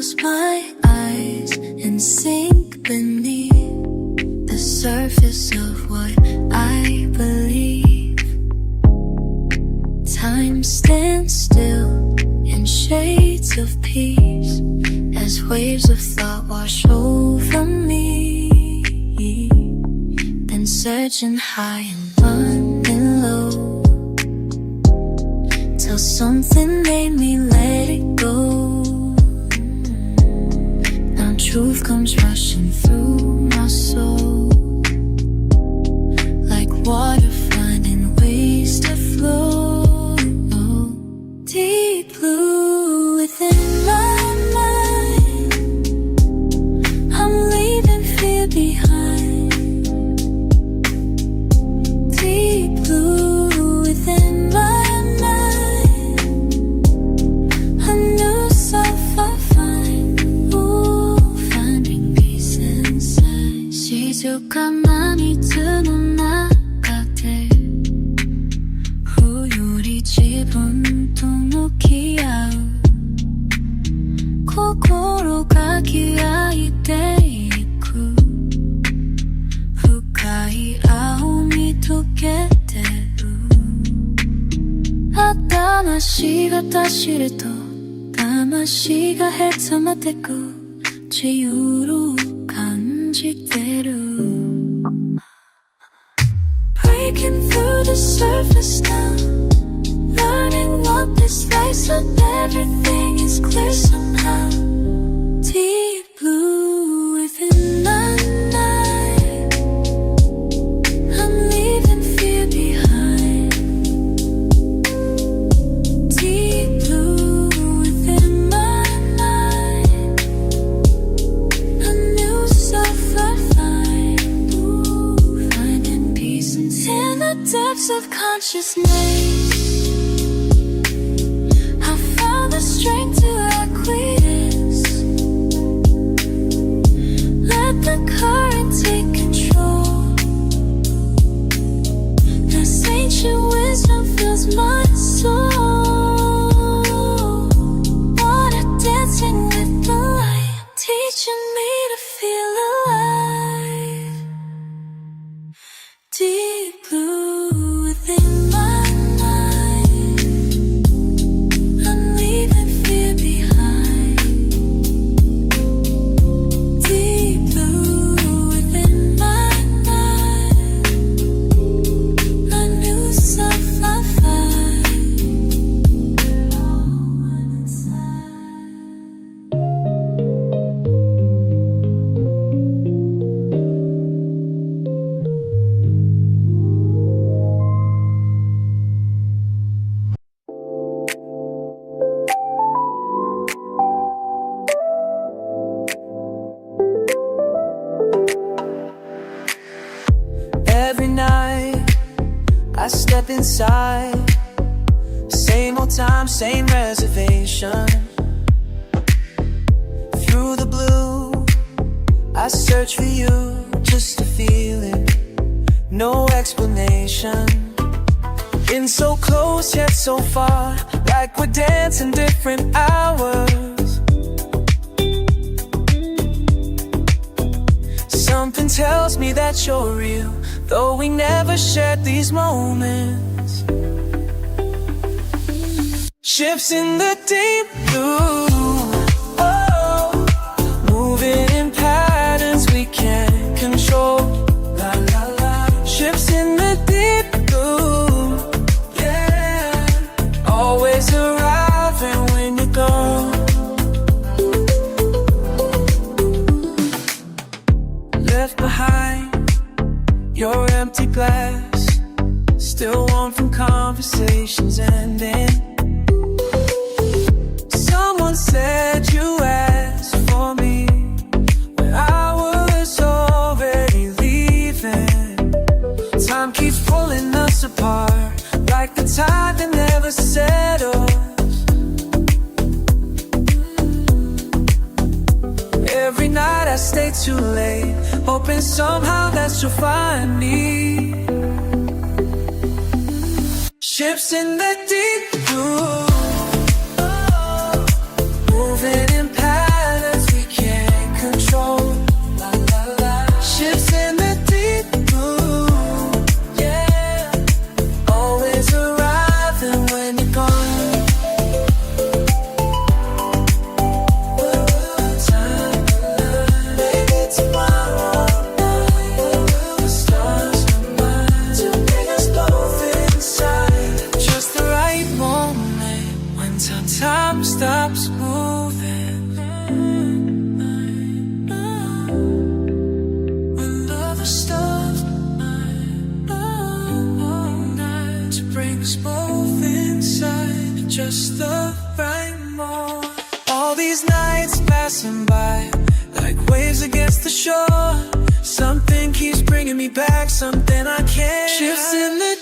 close my eyes and sink beneath the surface of what I believe. Time stands still in shades of peace as waves of thought wash over me. Then searching high and running low till something made me let it go. Now truth comes rushing through my soul like water finding ways to flow. Deep blue within my mind, I'm leaving fear behind. Deep blue within my mind, a new self I find. Ooh, finding peace inside.静かな水の中で冬より自分と向き合う。心が開いていく。深い青み溶けてる。魂が走ると魂がへつまってく。自由を感じてる。Breaking through the surface now, learning what this life so everything is clear somehow. Deep blue within the night, I'm leaving fear behind. Deep blue within my mind, a new self I find. Ooh, finding peace in the depths of consciousness. I found the strength to acquiesce. Let the current take control. This ancient wisdom fills my soul. Water dancing with the light, teaching me to feel alive. Deep blue within my mind, I'm leaving fear behind. Deep blue within my mind, a new self I find. Inside. Every night I step inside, same old time, same reservation. Through the blue I search for you, just to feel it, no explanation. Been so close yet so far, like we're dancing different hours. Something tells me that you're real, though we never shared these moments. Ships in the deep blue, oh, moving in patterns we can't control. La la la. Ships in the deep blue, yeah, always arriving when you go. Left behind your empty glass, still warm from conversations ending. Someone said you asked for me when I was already leaving. Time keeps pulling us apart, like the tide that never settles. Every night I stay too late, hoping somehow that you'll find me. Ships in the deep blue, moving in patterns both inside just the right moment. All these nights passing by like waves against the shore. Something keeps bringing me back, something I can't. Shifts in the